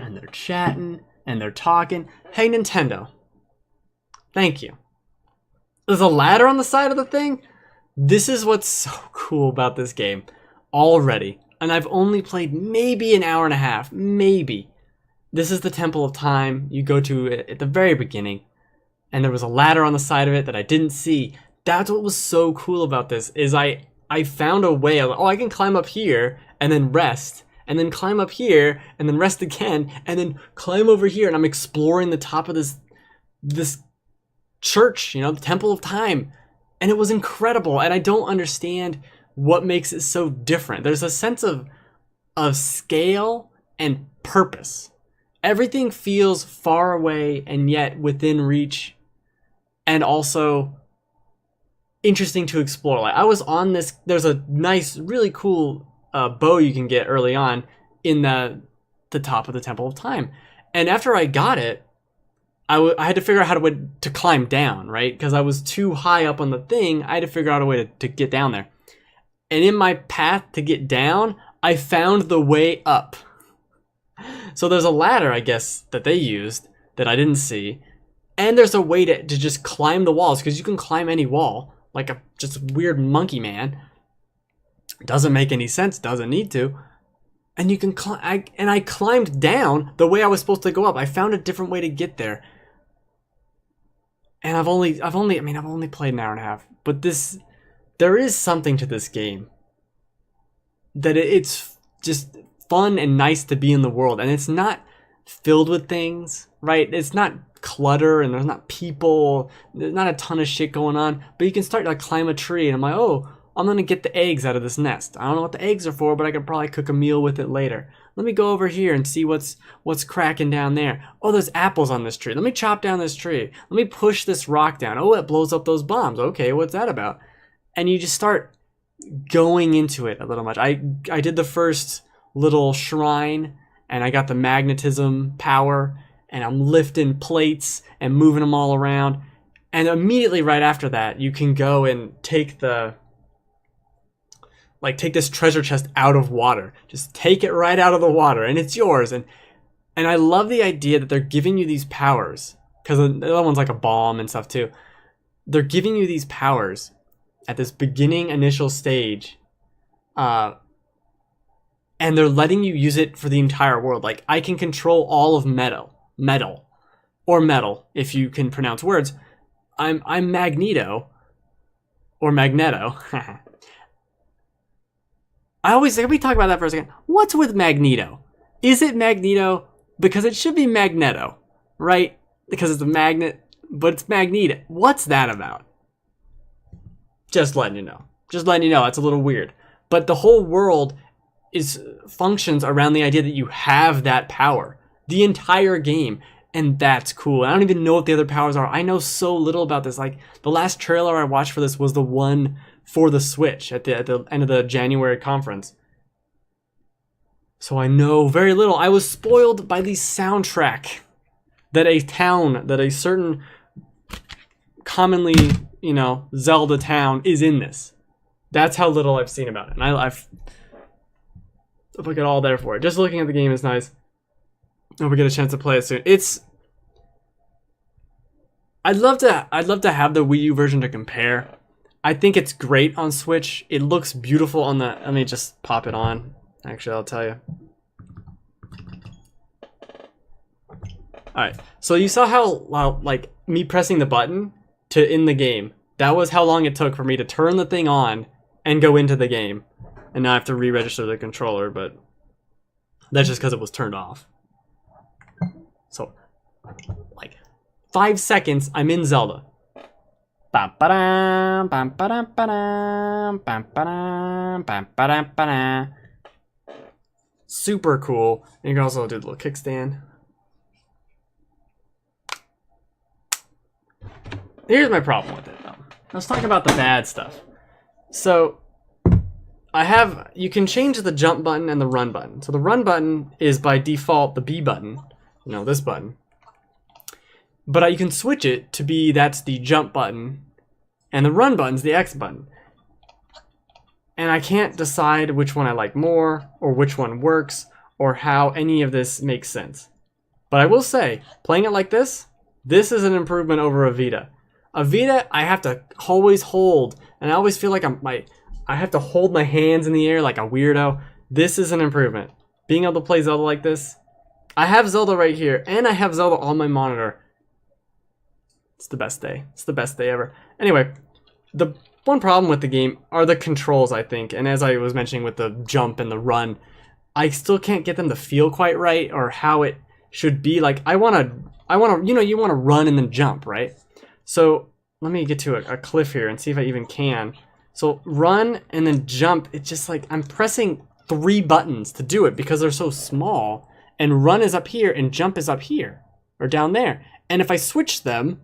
and they're chatting and they're talking. Hey, Nintendo. Thank you. There's a ladder on the side of the thing. This is what's so cool about this game already. And I've only played maybe an hour and a half. Maybe. This is the Temple of Time you go to at the very beginning. And there was a ladder on the side of it that I didn't see. That's what was so cool about this, is I found a way. Oh, I can climb up here and then rest. And then climb up here and then rest again. And then climb over here. And I'm exploring the top of this church, you know, the Temple of Time. And it was incredible. And I don't understand what makes it so different. There's a sense of scale and purpose. Everything feels far away and yet within reach, and also interesting to explore. Like, I was on this, there's a nice, really cool bow you can get early on in the top of the Temple of Time. And after I got it, I had to figure out how to climb down, right? Because I was too high up on the thing. I had to figure out a way to get down there. And in my path to get down, I found the way up. So there's a ladder, I guess, that they used that I didn't see. And there's a way to just climb the walls, because you can climb any wall like a just weird monkey man. Doesn't make any sense, doesn't need to. And you can climb, I climbed down the way I was supposed to go up. I found a different way to get there. And I've only played an hour and a half, but there is something to this game that it's just fun and nice to be in the world, and it's not filled with things, right? It's not clutter, and there's not people, there's not a ton of shit going on, but you can start to climb a tree, and I'm like, oh, I'm gonna get the eggs out of this nest. I don't know what the eggs are for, but I could probably cook a meal with it later. Let me go over here and see what's cracking down there. Oh, there's apples on this tree. Let me chop down this tree. Let me push this rock down. Oh, it blows up those bombs. Okay, what's that about? And you just start going into it a little much. I did the first little shrine, and I got the magnetism power, and I'm lifting plates and moving them all around. And immediately right after that, you can go and take this treasure chest out of water. Just take it right out of the water, and it's yours. And I love the idea that they're giving you these powers, because the other one's like a bomb and stuff too. They're giving you these powers at this beginning initial stage, and they're letting you use it for the entire world. Like, I can control all of metal, if you can pronounce words. I'm Magneto, or Magneto. Let me talk about that for a second. What's with Magneto? Is it Magneto? Because it should be Magneto, right? Because it's a magnet, but it's Magneto. What's that about? Just letting you know. It's a little weird. But the whole world functions around the idea that you have that power. The entire game. And that's cool. I don't even know what the other powers are. I know so little about this. Like, the last trailer I watched for this was the one for the Switch at the end of the January conference. So I know very little. I was spoiled by the soundtrack that a certain commonly, Zelda town is in this. That's how little I've seen about it. And I've look at all there for it. Just looking at the game is nice. Hope we get a chance to play it soon. I'd love to have the Wii U version to compare. I think it's great on Switch. It looks beautiful on the... Let me just pop it on. Actually, I'll tell you. Alright, so you saw how, like, me pressing the button to end the game. That was how long it took for me to turn the thing on and go into the game. And now I have to re-register the controller, but that's just because it was turned off. So, like, 5 seconds, I'm in Zelda. Super cool. And you can also do the little kickstand. Here's my problem with it, though. Let's talk about the bad stuff. So, you can change the jump button and the run button. So the run button is by default the B button. This button. But you can switch it to be that's the jump button, and the run button's the X button. And I can't decide which one I like more, or which one works, or how any of this makes sense. But I will say, playing it like this is an improvement over a Vita. A Vita, I have to always hold, and I always feel like I have to hold my hands in the air like a weirdo. This is an improvement. Being able to play Zelda like this. I have Zelda right here, and I have Zelda on my monitor. It's the best day. It's the best day ever. Anyway, the one problem with the game are the controls, I think. And as I was mentioning with the jump and the run, I still can't get them to feel quite right, or how it should be. Like, I wanna, you know, you wanna run and then jump, right? So let me get to a cliff here and see if I even can. So run and then jump, it's just like I'm pressing 3 buttons to do it because they're so small, and run is up here and jump is up here or down there. And if I switch them,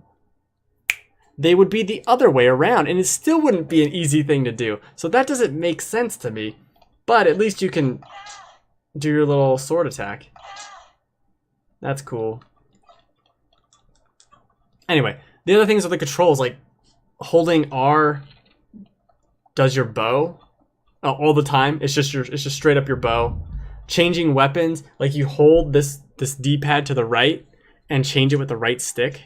they would be the other way around, and it still wouldn't be an easy thing to do. So that doesn't make sense to me, but at least you can do your little sword attack. That's cool. Anyway, the other things are the controls, like holding R does your bow all the time. It's just straight up your bow. Changing weapons, like you hold this D-pad to the right and change it with the right stick.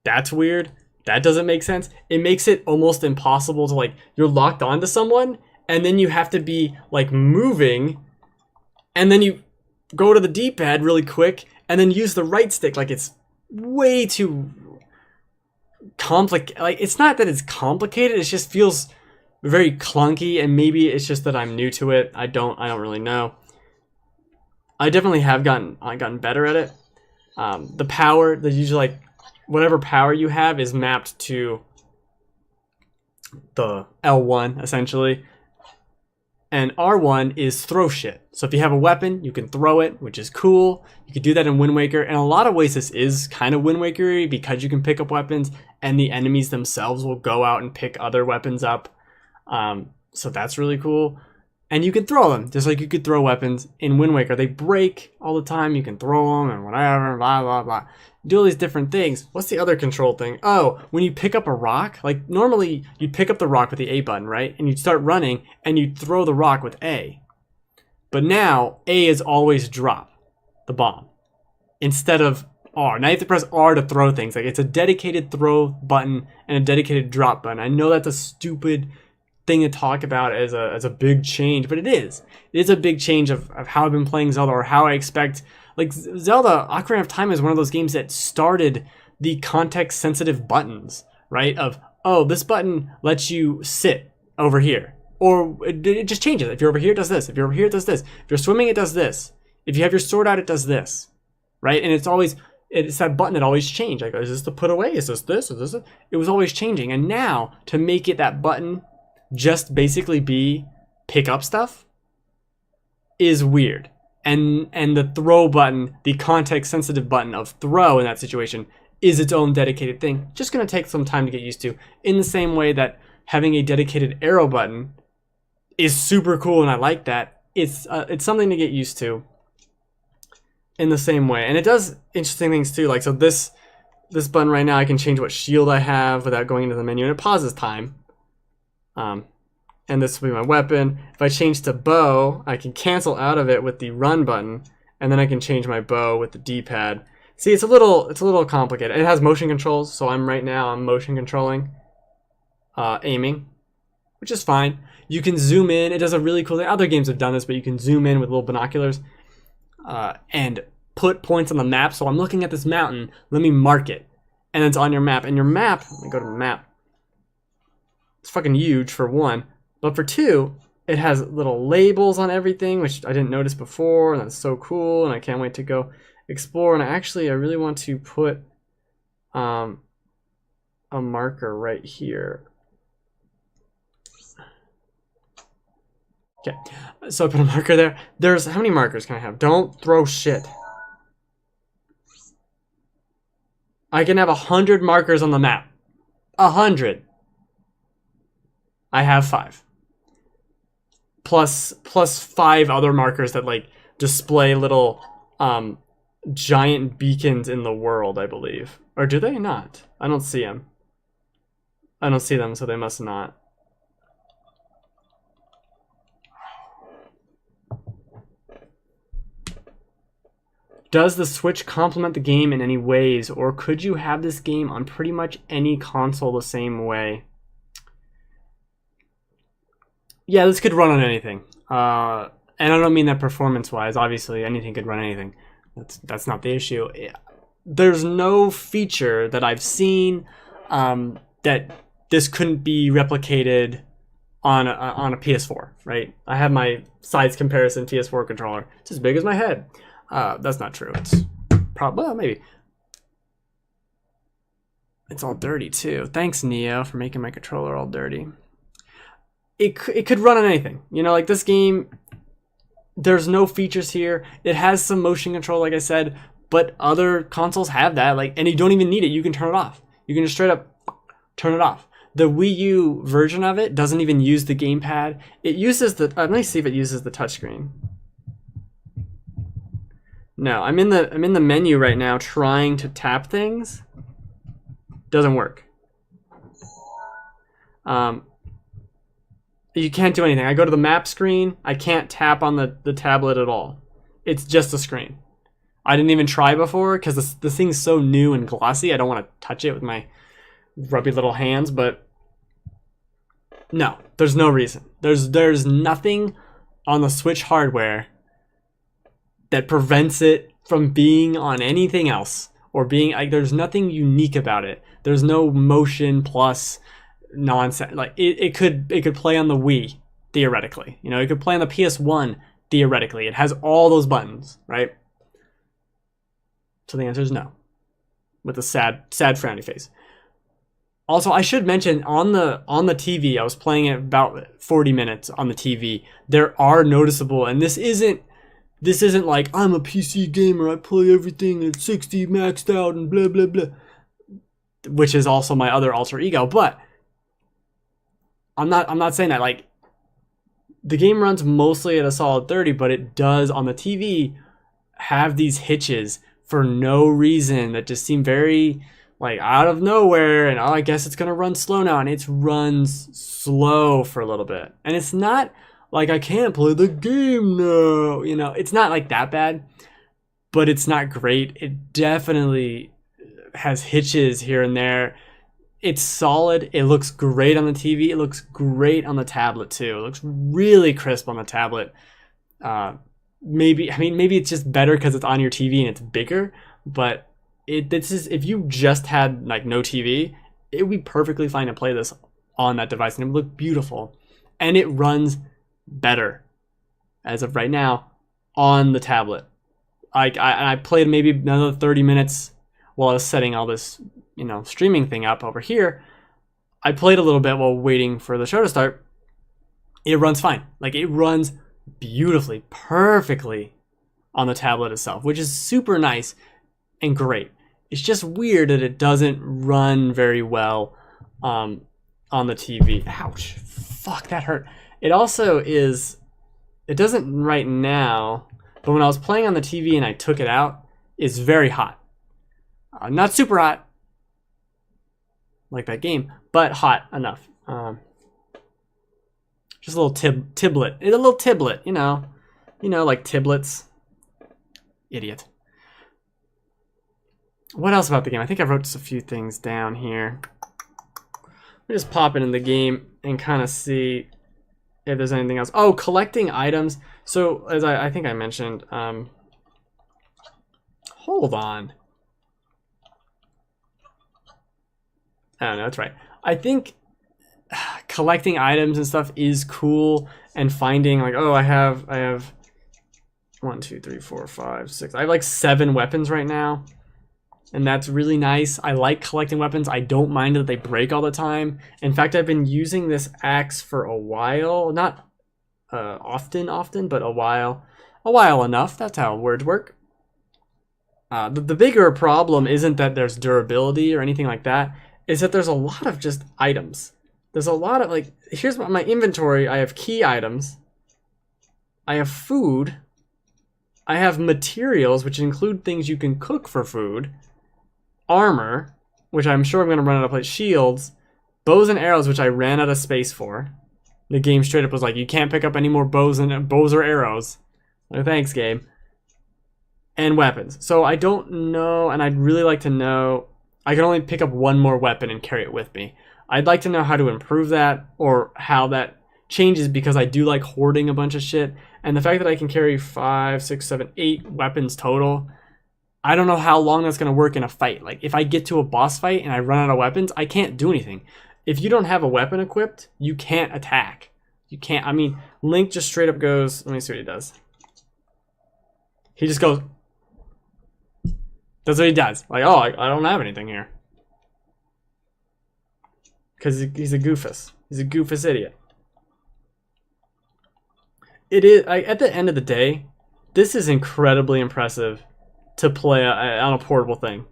That's weird. That doesn't make sense. It makes it almost impossible to, like, you're locked onto someone and then you have to be like moving, and then you go to the D-pad really quick and then use the right stick. Like, it's way too complicated. Like, it's not that it's complicated, it just feels very clunky, and maybe it's just that I'm new to it. I don't really know. I definitely have gotten better at it. The power, the usually, like, whatever power you have is mapped to the L1 essentially, and R1 is throw shit. So if you have a weapon, you can throw it, which is cool. You could do that in Wind Waker. In a lot of ways, this is kind of Wind Waker-y because you can pick up weapons, and the enemies themselves will go out and pick other weapons up. So that's really cool. And you can throw them, just like you could throw weapons in Wind Waker. They break all the time, you can throw them and whatever, blah, blah, blah. Do all these different things. What's the other control thing? Oh, when you pick up a rock, like normally you'd pick up the rock with the A button, right? And you'd start running and you'd throw the rock with A. But now A is always drop the bomb instead of R. Now you have to press R to throw things. Like, it's a dedicated throw button and a dedicated drop button. I know that's a stupid thing to talk about as a big change, but it is. It is a big change of how I've been playing Zelda, or how I expect. Like, Zelda Ocarina of Time is one of those games that started the context-sensitive buttons, right? Of, oh, this button lets you sit over here. Or it just changes. If you're over here, it does this. If you're over here, it does this. If you're swimming, it does this. If you have your sword out, it does this, right? And it's that button that always changed. Like, is this to put away? Is this this? Is this it? It was always changing. And now, to make it that button just basically be pick up stuff is weird. And the throw button, the context sensitive button of throw in that situation, is its own dedicated thing. Just going to take some time to get used to, in the same way that having a dedicated arrow button is super cool, and I like that. It's something to get used to in the same way. And it does interesting things too. Like, so this button right now, I can change what shield I have without going into the menu, and it pauses time. And this will be my weapon. If I change to bow, I can cancel out of it with the run button, and then I can change my bow with the D-pad. See, it's a little complicated. It has motion controls, so I'm motion controlling, aiming, which is fine. You can zoom in. It does a really cool thing. Other games have done this, but you can zoom in with little binoculars and put points on the map. So I'm looking at this mountain. Let me mark it, and it's on your map. And your map, let me go to the map. It's fucking huge for one. But for two, it has little labels on everything, which I didn't notice before, and that's so cool, and I can't wait to go explore. And I really want to put a marker right here. Okay, so I put a marker there. How many markers can I have? Don't throw shit. I can have 100 markers on the map. 100. I have 5. Plus 5 other markers that, like, display little giant beacons in the world, I believe. Or do they not? I don't see them. I don't see them, so they must not. Does the Switch complement the game in any ways, or could you have this game on pretty much any console the same way? Yeah, this could run on anything. And I don't mean that performance-wise. Obviously, anything could run anything. That's not the issue. There's no feature that I've seen that this couldn't be replicated on a PS4, right? I have my size comparison PS4 controller. It's as big as my head. That's not true. It's probably, well, maybe. It's all dirty too. Thanks, Neo, for making my controller all dirty. It could run on anything. You know, like this game, there's no features here. It has some motion control, like I said, but other consoles have that. Like, and you don't even need it. You can turn it off. You can just straight up turn it off. The Wii U version of it doesn't even use the gamepad. It uses the. Let me see if it uses the touchscreen. No, I'm in the menu right now trying to tap things. Doesn't work. You can't do anything. I go to the map screen. I can't tap on the tablet at all. It's just a screen. I didn't even try before because this thing's so new and glossy. I don't want to touch it with my grubby little hands, but no, there's no reason. There's nothing on the Switch hardware that prevents it from being on anything else or being like. There's nothing unique about it. There's no motion plus nonsense. Like it could play on the Wii theoretically. You know, it could play on the PS1 theoretically. It has all those buttons, right? So the answer is no, with a sad frowny face. Also, I should mention on the TV, I was playing it about 40 minutes on the TV. There are noticeable, and this isn't like I'm a PC gamer, I play everything at 60 maxed out and blah blah blah, which is also my other alter ego. But I'm not saying that. Like, the game runs mostly at a solid 30, but it does on the TV have these hitches for no reason that just seem very like out of nowhere, and I guess it's gonna run slow now, and it runs slow for a little bit. And it's not like I can't play the game now, you know, it's not like that bad, but it's not great. It definitely has hitches here and there. It's solid. It looks great on the TV. It looks great on the tablet too. It looks really crisp on the tablet. Maybe it's just better because it's on your TV and it's bigger, but this is, if you just had like no TV, it would be perfectly fine to play this on that device and it would look beautiful. And it runs better as of right now on the tablet. I played maybe another 30 minutes while I was setting all this, you know, streaming thing up over here. I played a little bit while waiting for the show to start. It runs fine. Like, it runs beautifully, perfectly on the tablet itself, which is super nice and great. It's just weird that it doesn't run very well on the TV. Ouch. Fuck, that hurt. It also is, it doesn't right now, but when I was playing on the TV and I took it out, it's very hot. Not super hot, like that game, but hot enough. Just a little tiblet. It's a little tiblet, you know, like tiblets. Idiot. What else about the game? I think I wrote just a few things down here. Let me just pop it in the game and kind of see if there's anything else. Oh, collecting items. So, as I think I mentioned, hold on. Oh, no, that's right. I think collecting items and stuff is cool, and finding like, oh, I have 1, 2, 3, 4, 5, 6. I have like 7 weapons right now, and that's really nice. I like collecting weapons. I don't mind that they break all the time. In fact, I've been using this axe for a while, not often, but a while enough. That's how words work. The bigger problem isn't that there's durability or anything like that. Is that there's a lot of just items. There's a lot of, like, here's my inventory. I have key items. I have food. I have materials, which include things you can cook for food. Armor, which I'm sure I'm going to run out of place. Shields. Bows and arrows, which I ran out of space for. The game straight up was like, you can't pick up any more bows or arrows. Like, thanks, game. and weapons. So I don't know, and I'd really like to know. I can only pick up one more weapon and carry it with me. I'd like to know how to improve that or how that changes, because I do like hoarding a bunch of shit. And the fact that I can carry 5, 6, 7, 8 weapons total, I don't know how long that's going to work in a fight. Like, if I get to a boss fight and I run out of weapons, I can't do anything. If you don't have a weapon equipped, you can't attack. You can't. I mean, Link just straight up goes, let me see what he does. He just goes, that's what he does. Like, oh, I don't have anything here. Because he's a goofus. He's a goofus idiot. It is, at the end of the day, this is incredibly impressive to play on a portable thing.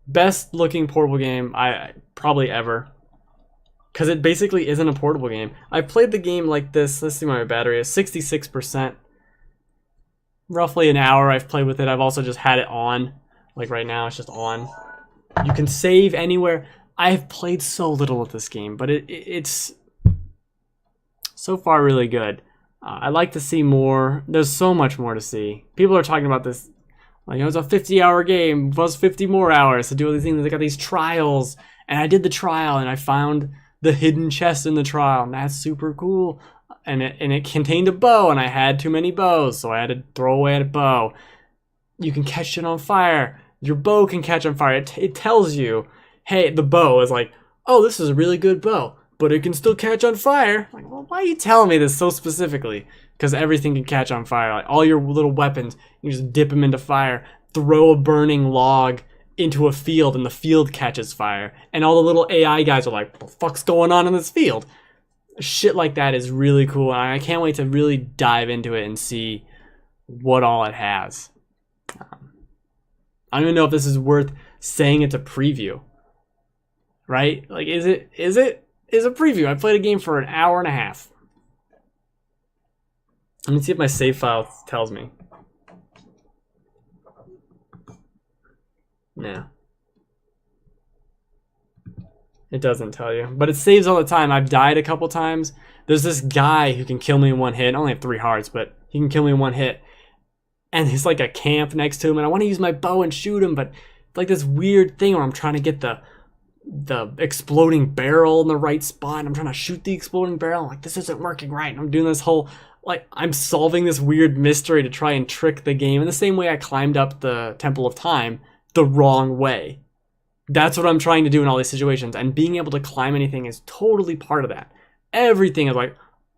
Best looking portable game I probably ever. Because it basically isn't a portable game. I've played the game like this. Let's see, my battery is 66%. Roughly an hour I've played with it. I've also just had it on. Like right now, it's just on. You can save anywhere. I've played so little with this game, but it's so far really good. I'd like to see more. There's so much more to see. People are talking about this. Like, it was a 50-hour game, plus 50 more hours to do all these things. They got these trials, and I did the trial, and I found the hidden chest in the trial, and that's super cool. And it contained a bow, and I had too many bows, so I had to throw away a bow. You can catch it on fire. Your bow can catch on fire. It tells you, hey, the bow is like, oh, this is a really good bow, but it can still catch on fire. Like, well, why are you telling me this so specifically? Because everything can catch on fire. Like, all your little weapons, you just dip them into fire, throw a burning log into a field, and the field catches fire. And all the little AI guys are like, what the fuck's going on in this field? Shit like that is really cool. And I can't wait to really dive into it and see what all it has. I don't even know if this is worth saying it's a preview. Right? Like, is it a preview? I played a game for an hour and a half. Let me see if my save file tells me. No. It doesn't tell you. But it saves all the time. I've died a couple times. There's this guy who can kill me in one hit. I only have 3 hearts, but he can kill me in one hit. And there's like a camp next to him, and I want to use my bow and shoot him, but it's like this weird thing where I'm trying to get the exploding barrel in the right spot, and I'm trying to shoot the exploding barrel. I'm like, this isn't working right. And I'm doing this whole, like, I'm solving this weird mystery to try and trick the game in the same way I climbed up the Temple of Time the wrong way. That's what I'm trying to do in all these situations, and being able to climb anything is totally part of that. Everything is like,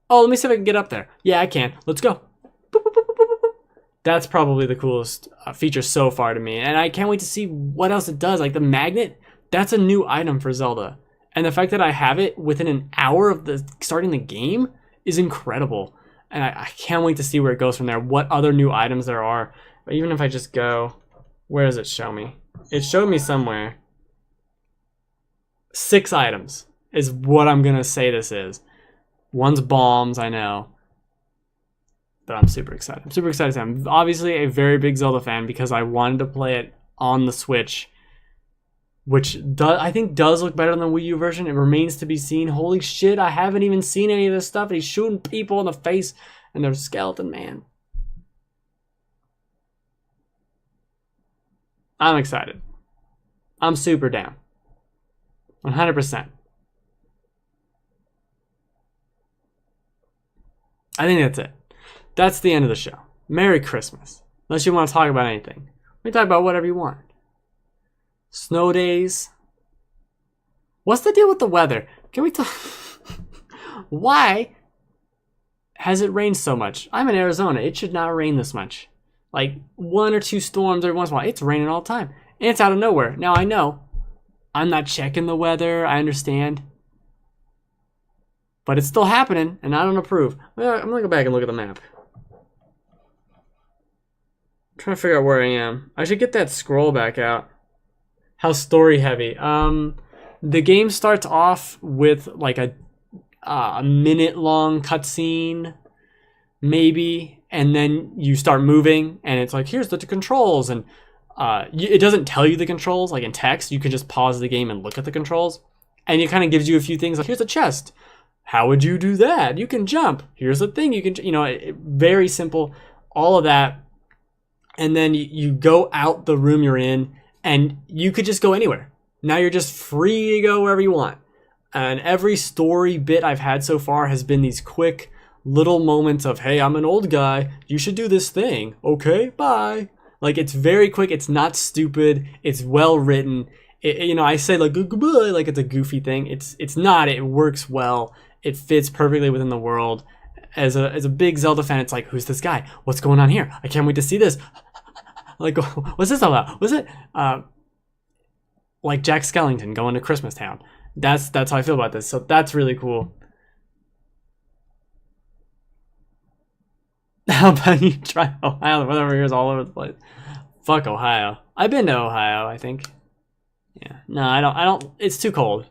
oh, let me see if I can get up there. Yeah, I can. Let's go. Boop, boop, boop, boop, boop. That's probably the coolest feature so far to me, and I can't wait to see what else it does. Like the magnet, that's a new item for Zelda, and the fact that I have it within an hour of starting the game is incredible, and I can't wait to see where it goes from there, what other new items there are. But even if I just go, where does it show me? It showed me somewhere. 6 items is what I'm gonna say this is. One's bombs, I know. But I'm super excited. I'm super excited. I'm obviously a very big Zelda fan because I wanted to play it on the Switch, which I think does look better than the Wii U version. It remains to be seen. Holy shit, I haven't even seen any of this stuff. He's shooting people in the face and they're Skeleton Man. I'm excited. I'm super down. 100%. I think that's it. That's the end of the show. Merry Christmas. Unless you want to talk about anything. We can talk about whatever you want. Snow days. What's the deal with the weather? Can we talk? Why has it rained so much? I'm in Arizona. It should not rain this much. Like 1 or 2 storms every once in a while. It's raining all the time. And it's out of nowhere. Now I know. I'm not checking the weather. I understand. But it's still happening, and I don't approve. I'm going to go back and look at the map. I'm trying to figure out where I am. I should get that scroll back out. How story heavy. The game starts off with like a minute long cutscene, maybe, and then you start moving, and it's like, here's the controls, and it doesn't tell you the controls like in text. You can just pause the game and look at the controls, and it kind of gives you a few things like, here's a chest. How would you do that? You can jump. Here's the thing. You can, very simple. All of that. and then you go out the room you're in, and you could just go anywhere. Now you're just free to go wherever you want. And every story bit I've had so far has been these quick little moments of, hey, I'm an old guy, you should do this thing. Okay, bye. Like, it's very quick, it's not stupid, it's well written. I say like goodbye, like it's a goofy thing. It's not. It works well. It fits perfectly within the world. As a big Zelda fan, it's like, who's this guy? What's going on here? I can't wait to see this. Like, what's this all about? Was it like Jack Skellington going to Christmas Town? That's how I feel about this. So that's really cool. How about you try Ohio? The weather here is all over the place. Fuck Ohio. I've been to Ohio, I think. Yeah. No, I don't. It's too cold.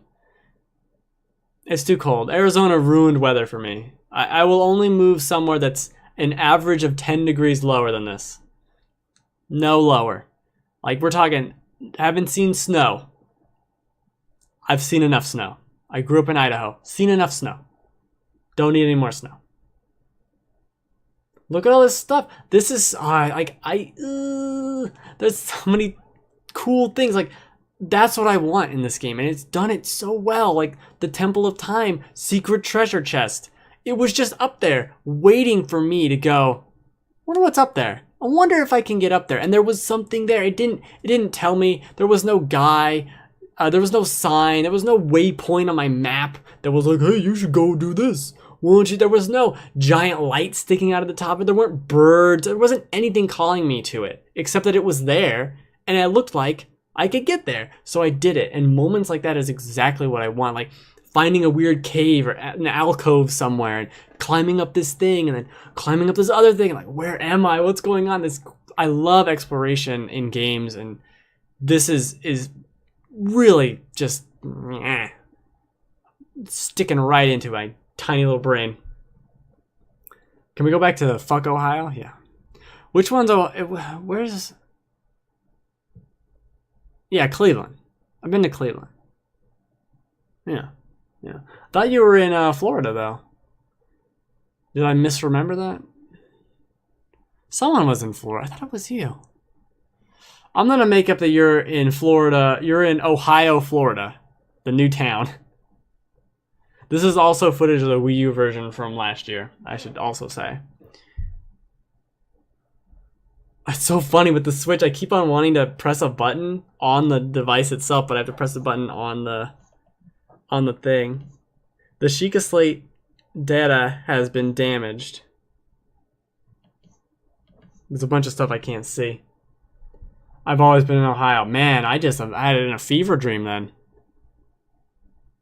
It's too cold. Arizona ruined weather for me. I will only move somewhere that's an average of 10 degrees lower than this. No lower. Like, we're talking, haven't seen snow. I've seen enough snow. I grew up in Idaho. Seen enough snow. Don't need any more snow. Look at all this stuff. This is, there's so many cool things. Like, that's what I want in this game, and it's done it so well. Like, the Temple of Time secret treasure chest. It was just up there, waiting for me to go, wonder what's up there. I wonder if I can get up there. And there was something there. It didn't tell me. There was no guy. There was no sign. There was no waypoint on my map that was like, hey, you should go do this. Won't you? There was no giant light sticking out of the top of it. There weren't birds. There wasn't anything calling me to it, except that it was there, and it looked like I could get there. So I did it. And moments like that is exactly what I want. Like, finding a weird cave or an alcove somewhere and climbing up this thing and then climbing up this other thing. Like, where am I? What's going on? I love exploration in games, and this is really just sticking right into my tiny little brain. Can we go back to the fuck Ohio? Yeah. Which one's where's? Yeah, Cleveland. I've been to Cleveland. Yeah. Yeah. Thought you were in Florida, though. Did I misremember that? Someone was in Florida. I thought it was you. I'm going to make up that you're in Florida. You're in Ohio, Florida. The new town. This is also footage of the Wii U version from last year, I should also say. It's so funny with the Switch. I keep on wanting to press a button on the device itself, but I have to press the button on the thing. The Sheikah Slate data has been damaged. There's a bunch of stuff I can't see. I've always been in Ohio. Man, I had it in a fever dream then.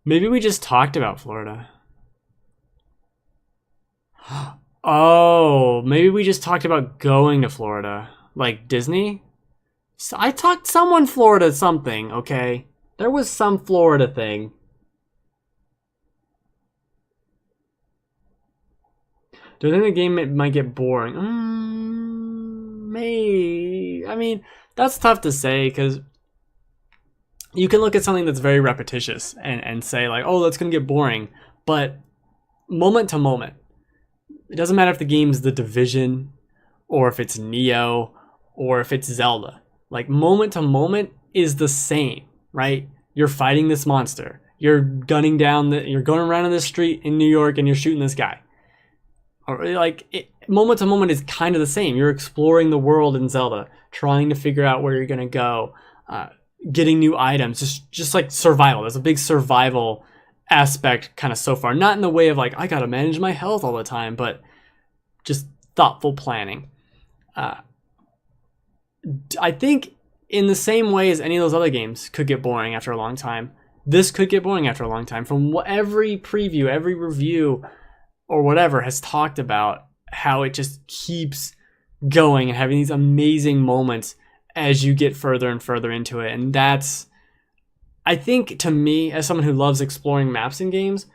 Maybe we just talked about Florida. Oh, maybe we just talked about going to Florida. Like Disney? So I talked someone Florida something, okay? There was some Florida thing. Do I think the game might get boring? Maybe. I mean, that's tough to say because you can look at something that's very repetitious and say like, oh, that's going to get boring. But moment to moment, it doesn't matter if the game's The Division or if it's Neo or if it's Zelda. Like, moment to moment is the same, right? You're fighting this monster. You're gunning down you're going around in the street in New York and you're shooting this guy. Or like, moment to moment is kind of the same. You're exploring the world in Zelda, trying to figure out where you're going to go, getting new items, just like survival. There's a big survival aspect kind of so far. Not in the way of like, I got to manage my health all the time, but just thoughtful planning. I think in the same way as any of those other games could get boring after a long time, this could get boring after a long time. From what every preview, every review, or whatever has talked about how it just keeps going and having these amazing moments as you get further and further into it. And that's, I think, to me, as someone who loves exploring maps in games,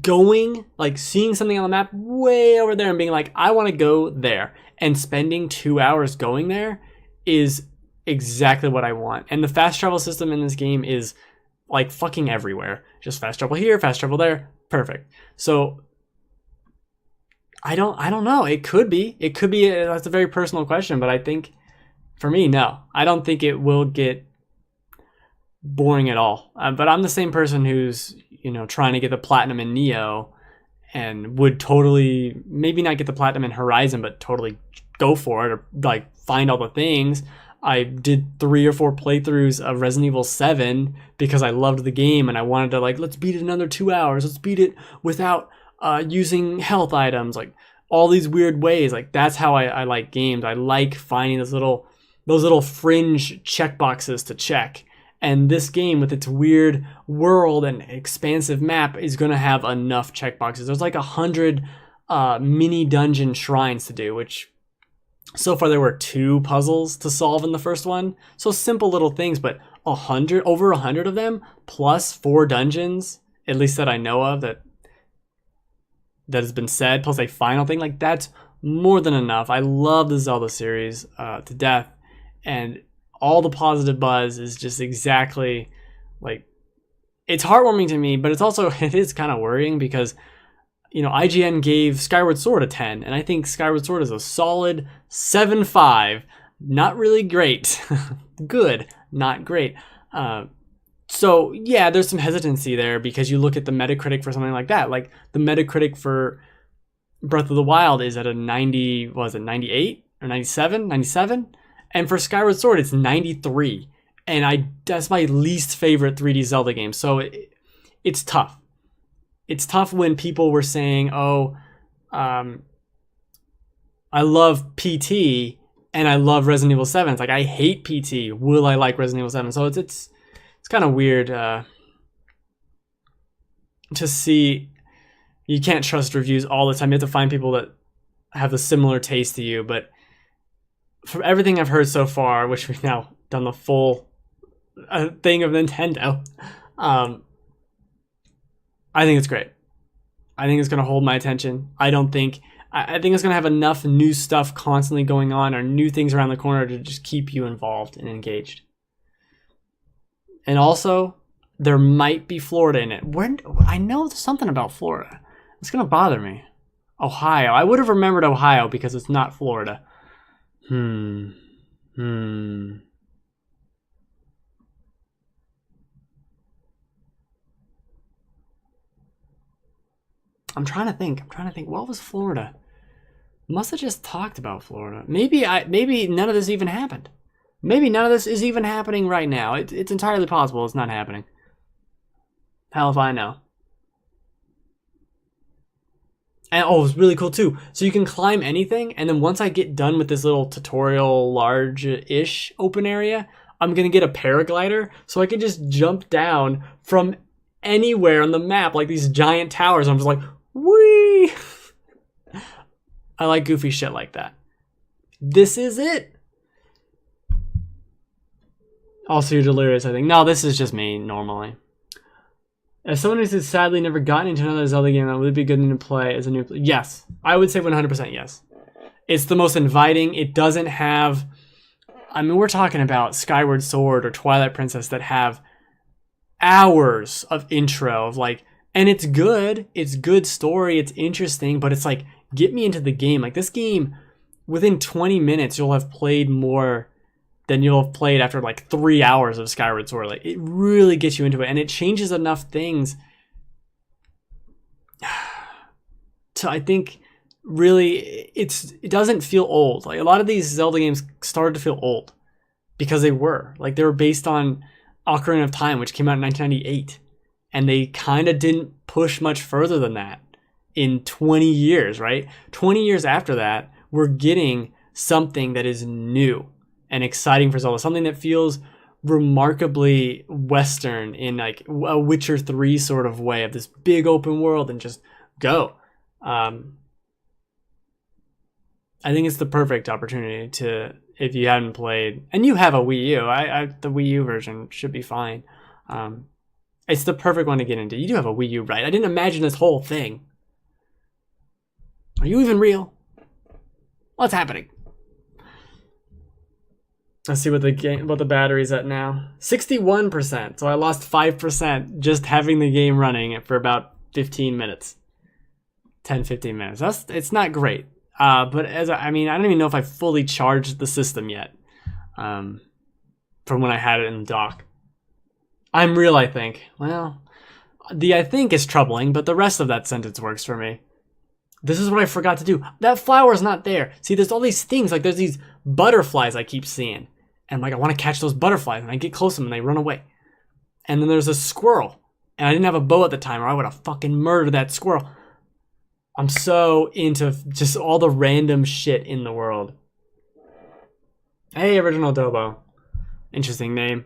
going, like seeing something on the map way over there and being like, I want to go there, and spending 2 hours going there is exactly what I want. And the fast travel system in this game is like fucking everywhere. Just fast travel here, fast travel there. Perfect. So I don't know. It could be. It could be. That's a very personal question, but I think for me, no. I don't think it will get boring at all. But I'm the same person who's, trying to get the platinum in Neo and would totally maybe not get the platinum in Horizon, but totally go for it or like find all the things. I did 3 or 4 playthroughs of Resident Evil 7 because I loved the game and I wanted to let's beat it another 2 hours. Let's beat it without using health items, like all these weird ways. Like that's how I like games. I like finding those little fringe checkboxes to check. And this game with its weird world and expansive map is going to have enough checkboxes. There's like 100 mini dungeon shrines to do, which so far there were 2 puzzles to solve in the first one. So simple little things, but over 100 of them plus 4 dungeons, at least that I know of, that has been said, plus a final thing. Like that's more than enough. I love the Zelda series to death, and all the positive buzz is just exactly like, it's heartwarming to me, but it is kind of worrying because, IGN gave Skyward Sword a 10, and I think Skyward Sword is a solid 7.5. Not really great. Good, not great. So yeah, there's some hesitancy there because you look at the Metacritic for something like that. Like the Metacritic for Breath of the Wild is at a 90, was it 98 or 97? 97? And for Skyward Sword, it's 93. And that's my least favorite 3D Zelda game. So it's tough. It's tough when people were saying, I love PT and I love Resident Evil 7. It's like, I hate PT. Will I like Resident Evil 7? So it's kind of weird to see. You can't trust reviews all the time. You have to find people that have a similar taste to you. But from everything I've heard so far, which we've now done the full thing of Nintendo, I think it's great. I think it's going to hold my attention. I think it's going to have enough new stuff constantly going on or new things around the corner to just keep you involved and engaged. And also, there might be Florida in it. I know there's something about Florida. It's going to bother me. Ohio. I would have remembered Ohio because it's not Florida. I'm trying to think. What was Florida? Must have just talked about Florida. Maybe none of this even happened. Maybe none of this is even happening right now. It's entirely possible it's not happening. Hell if I know. And it's really cool too. So you can climb anything, and then once I get done with this little tutorial large-ish open area, I'm gonna get a paraglider so I can just jump down from anywhere on the map, like these giant towers. I'm just like, whee! I like goofy shit like that. This is it. Also, you're delirious, I think. No, this is just me, normally. As someone who's sadly never gotten into another Zelda game, that would be good to play as a new player. Yes. I would say 100% yes. It's the most inviting. It doesn't have... I mean, we're talking about Skyward Sword or Twilight Princess that have hours of intro of like... And it's good. It's good story. It's interesting. But it's like, get me into the game. Like this game, within 20 minutes, you'll have played more than you'll have played after like 3 hours of Skyward Sword. Like it really gets you into it, and it changes enough things to, I think, really it doesn't feel old. Like a lot of these Zelda games started to feel old because they were based on Ocarina of Time, which came out in 1998, and they kind of didn't push much further than that in 20 years, right? 20 years after that, we're getting something that is new and exciting for Zelda, something that feels remarkably Western in like a Witcher 3 sort of way, of this big open world and just go. I think it's the perfect opportunity to, if you haven't played, and you have a Wii U, the Wii U version should be fine. It's the perfect one to get into. You do have a Wii U, right? I didn't imagine this whole thing. Are you even real? What's happening? Let's see what the battery's at now. 61%. So I lost 5% just having the game running for about 15 minutes. 10-15 minutes. It's not great. But I mean, I don't even know if I fully charged the system yet. From when I had it in the dock. I'm real, I think. Well, the I think is troubling, but the rest of that sentence works for me. This is what I forgot to do. That flower's not there. See, there's all these things. Like, there's these butterflies I keep seeing. And, like, I want to catch those butterflies. And I get close to them and they run away. And then there's a squirrel. And I didn't have a bow at the time or I would have fucking murdered that squirrel. I'm so into just all the random shit in the world. Hey, Original Dobo. Interesting name.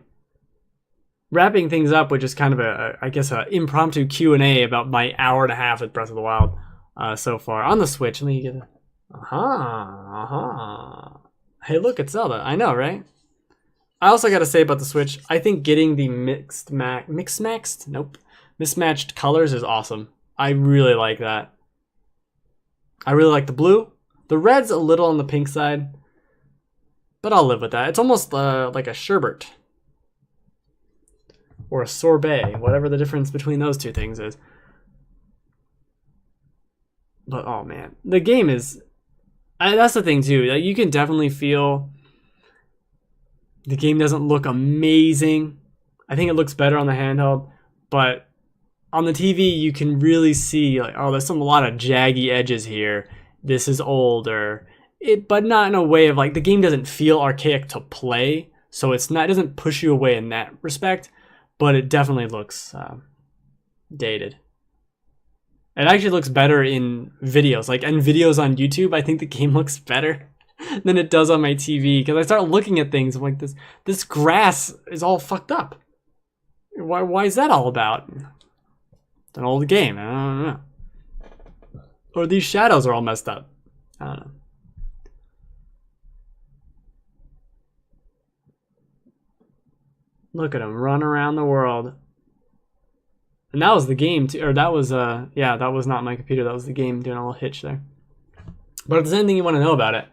Wrapping things up with just kind of a impromptu Q&A about my hour and a half with Breath of the Wild so far on the Switch. Let me get Hey, look, it's Zelda. I know, right? I also got to say about the Switch, I think getting the mismatched colors is awesome. I really like that. I really like the blue. The red's a little on the pink side, but I'll live with that. It's almost like a sherbet. Or a sorbet, whatever the difference between those two things is. But, oh man, the game is... that's the thing too, you can definitely feel the game doesn't look amazing. I think it looks better on the handheld, but on the TV you can really see, like, oh, there's a lot of jaggy edges here. This is older. But not in a way of, like, the game doesn't feel archaic to play, so it doesn't push you away in that respect. But it definitely looks dated. It actually looks better in videos. Like in videos on YouTube, I think the game looks better than it does on my TV. Because I start looking at things, I'm like, this grass is all fucked up. Why is that all about? It's an old game. I don't know. Or these shadows are all messed up. I don't know. Look at him run around the world. And that was the game, too. Or that was, yeah, that was not my computer. That was the game doing a little hitch there. But if there's anything you want to know about it.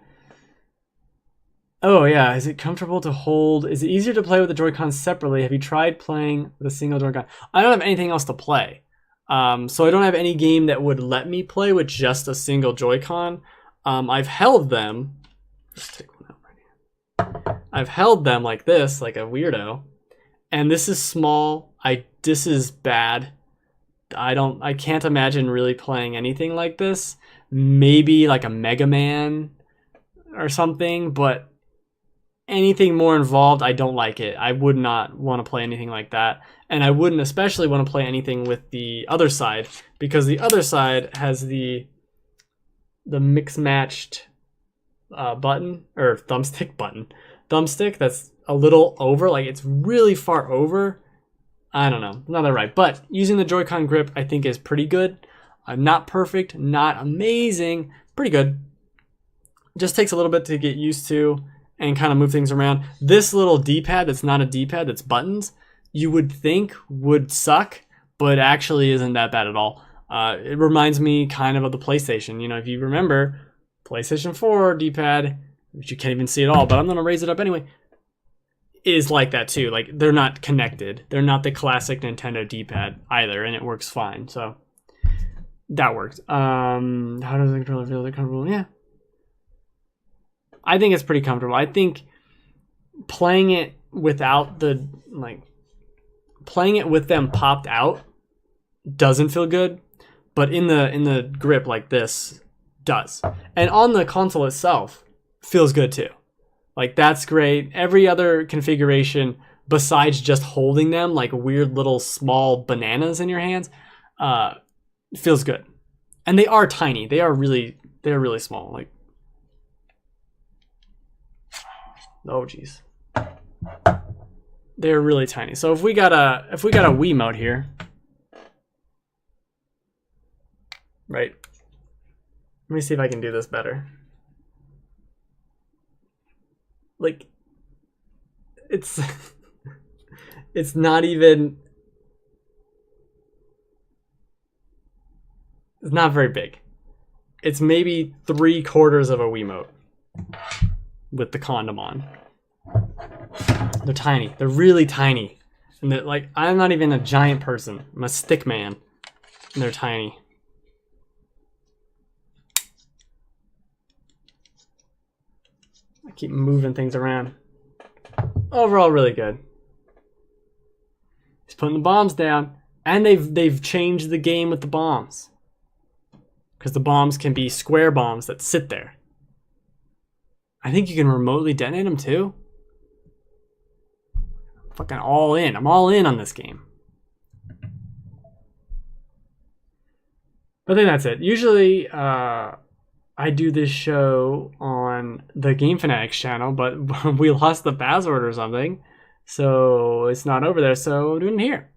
Oh, yeah. Is it comfortable to hold? Is it easier to play with the Joy-Con separately? Have you tried playing with a single Joy-Con? I don't have anything else to play. So I don't have any game that would let me play with just a single Joy-Con. I've held them. Let's take one out right here. I've held them like this, like a weirdo. And this is small. This is bad. I can't imagine really playing anything like this. Maybe like a Mega Man or something, but anything more involved, I don't like it. I would not want to play anything like that. And I wouldn't especially want to play anything with the other side, because the other side has the mix-matched button, or thumbstick that's a little over, like it's really far over. I don't know, not that right. But using the Joy-Con grip, I think is pretty good. Not perfect, not amazing, pretty good. Just takes a little bit to get used to and kind of move things around. This little D-pad that's not a D-pad, that's buttons, you would think would suck, but actually isn't that bad at all. It reminds me kind of the PlayStation. You know, if you remember, PlayStation 4 D-pad, which you can't even see at all, but I'm going to raise it up anyway, is like that too. Like, they're not connected. They're not the classic Nintendo D-pad either, and it works fine. So that worked. How does the controller feel? Is it comfortable? Yeah. I think it's pretty comfortable. I think playing it without playing it with them popped out doesn't feel good, but in the grip like this does. And on the console itself feels good too. Like, that's great. Every other configuration besides just holding them like weird little small bananas in your hands feels good. And they are tiny. They're really small. Like, oh geez. They're really tiny. So if we got a Wiimote here, right? Let me see if I can do this better. Like, it's not even, it's not very big. It's maybe 3/4 of a Wiimote with the condom on. They're tiny. They're really tiny. And they're like, I'm not even a giant person. I'm a stick man. And they're tiny. I keep moving things around. Overall, really good. He's putting the bombs down, and they've changed the game with the bombs, because the bombs can be square bombs that sit there. I think you can remotely detonate them too. Fucking all in. I'm all in on this game. I think that's it. Usually, I do this show on the Game Fanatics channel, but we lost the password or something, so it's not over there, so I'm doing it here.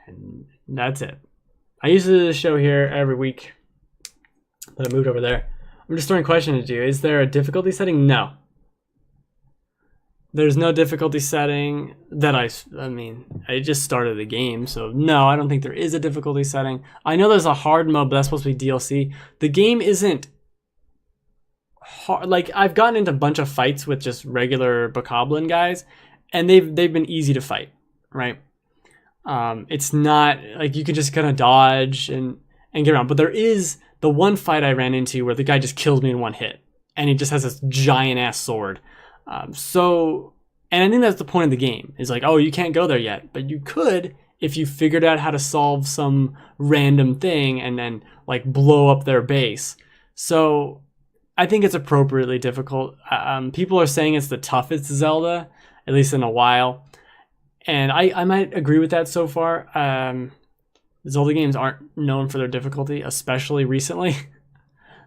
And that's it. I used to do this show here every week, but I moved over there. I'm just throwing a question at you. Is there a difficulty setting? No. There's no difficulty setting that I mean, I just started the game, so no, I don't think there is a difficulty setting. I know there's a hard mode, but that's supposed to be DLC. The game isn't hard. Like, I've gotten into a bunch of fights with just regular Bokoblin guys, and they've been easy to fight, right? It's not like you can just kind of dodge and get around. But there is the one fight I ran into where the guy just kills me in one hit, and he just has this giant ass sword. And I think that's the point of the game, is like, oh, you can't go there yet, but you could if you figured out how to solve some random thing and then like blow up their base. So I think it's appropriately difficult. People are saying it's the toughest Zelda, at least in a while. And I might agree with that so far. Zelda games aren't known for their difficulty, especially recently.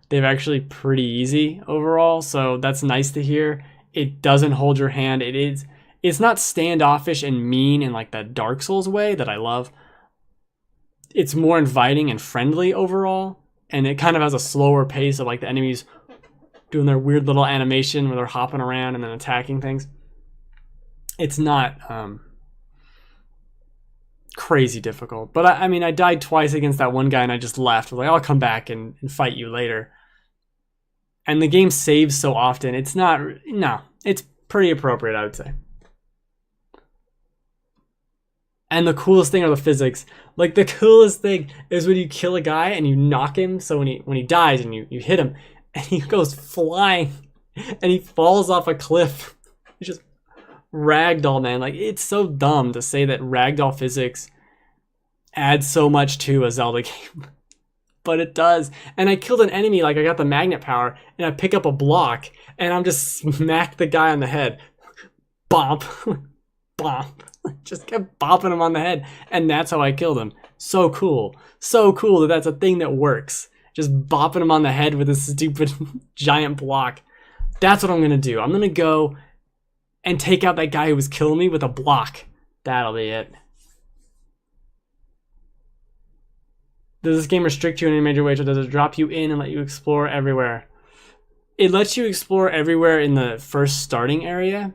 They're actually pretty easy overall, so that's nice to hear. It doesn't hold your hand. It's not standoffish and mean in like that Dark Souls way that I love. It's more inviting and friendly overall, and it kind of has a slower pace of like the enemies doing their weird little animation where they're hopping around and then attacking things. It's not crazy difficult, but I mean, I died twice against that one guy and I just left. I was like, I'll come back and fight you later. And the game saves so often. It's not, no, it's pretty appropriate, I would say. And the coolest thing are the physics. Like, the coolest thing is when you kill a guy and you knock him, so when he dies and you hit him, and he goes flying and he falls off a cliff. He's just ragdoll, man. Like, it's so dumb to say that ragdoll physics adds so much to a Zelda game. But it does. And I killed an enemy, like I got the magnet power, and I pick up a block, and I'm just smack the guy on the head. Bomp. Bomp. Just kept bopping him on the head, and that's how I killed him. So cool. So cool that that's a thing that works. Just bopping him on the head with this stupid giant block. That's what I'm going to do. I'm going to go and take out that guy who was killing me with a block. That'll be it. Does this game restrict you in any major way, or does it drop you in and let you explore everywhere? It lets you explore everywhere in the first starting area,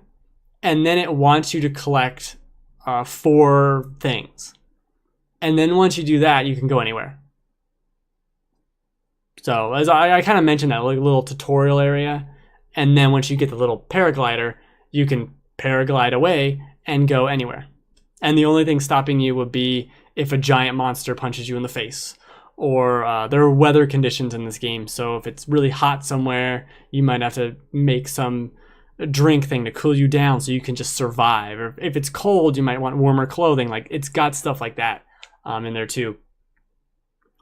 and then it wants you to collect 4 things. And then once you do that, you can go anywhere. So as I kind of mentioned that, like, little tutorial area, and then once you get the little paraglider, you can paraglide away and go anywhere. And the only thing stopping you would be if a giant monster punches you in the face, or there are weather conditions in this game. So if it's really hot somewhere, you might have to make some drink thing to cool you down so you can just survive. Or if it's cold, you might want warmer clothing. Like, it's got stuff like that in there too.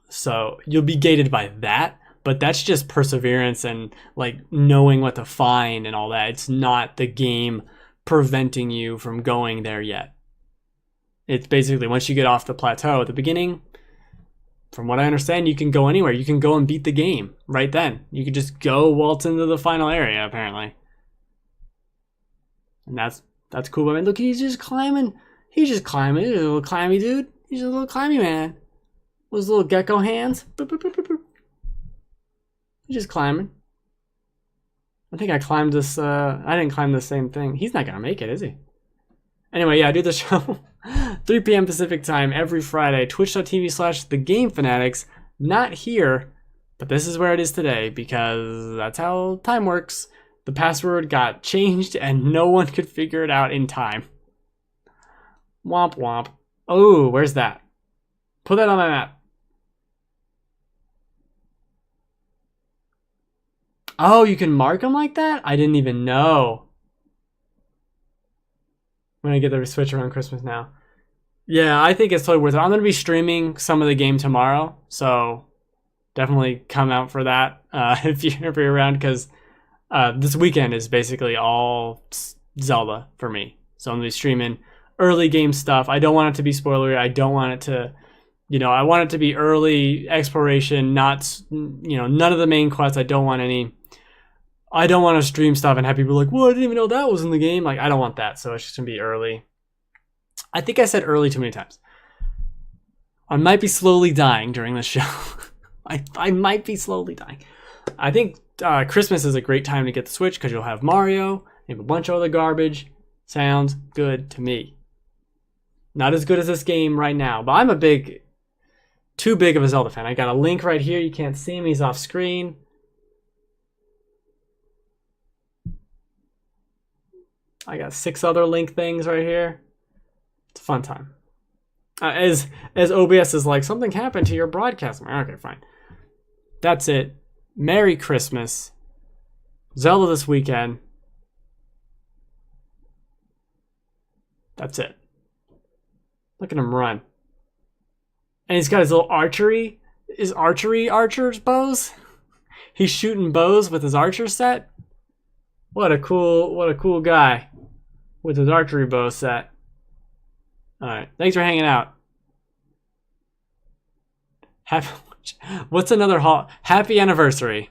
So you'll be gated by that, but that's just perseverance and like knowing what to find and all that. It's not the game preventing you from going there yet. It's basically, once you get off the plateau at the beginning, from what I understand, you can go anywhere. You can go and beat the game right then. You can just go waltz into the final area, apparently. And that's cool. I mean, look, he's just climbing. He's just climbing. He's a little climby dude. He's a little climby man. With his little gecko hands. Boop, boop, boop, boop, boop. He's just climbing. I think I climbed this, I didn't climb the same thing. He's not gonna make it, is he? Anyway, yeah, I do the show 3 p.m. Pacific time every Friday, twitch.tv/thegamefanatics. Not here, but this is where it is today, because that's how time works. The password got changed and no one could figure it out in time. Womp womp. Oh, where's that? Put that on my map. Oh, you can mark them like that? I didn't even know. I'm going to get the Switch around Christmas now. Yeah, I think it's totally worth it. I'm going to be streaming some of the game tomorrow, so definitely come out for that if you're around, because this weekend is basically all Zelda for me. So I'm going to be streaming early game stuff. I don't want it to be spoilery. I don't want it to, I want it to be early exploration, not, none of the main quests. I don't want to stream stuff and have people like, well, I didn't even know that was in the game. Like, I don't want that. So it's just going to be early. I think I said early too many times. I might be slowly dying during the show. I might be slowly dying. I think Christmas is a great time to get the Switch because you'll have Mario, you have a bunch of other garbage. Sounds good to me. Not as good as this game right now, but I'm too big of a Zelda fan. I got a Link right here. You can't see him. He's off screen. I got 6 other Link things right here. It's a fun time. As OBS is like, something happened to your broadcast. I'm like, okay, fine. That's it. Merry Christmas. Zelda this weekend. That's it. Look at him run. And he's got his little archery. His archer's bows. He's shooting bows with his archer set. What a cool guy with his archery bow set. Alright, thanks for hanging out. What's another happy anniversary?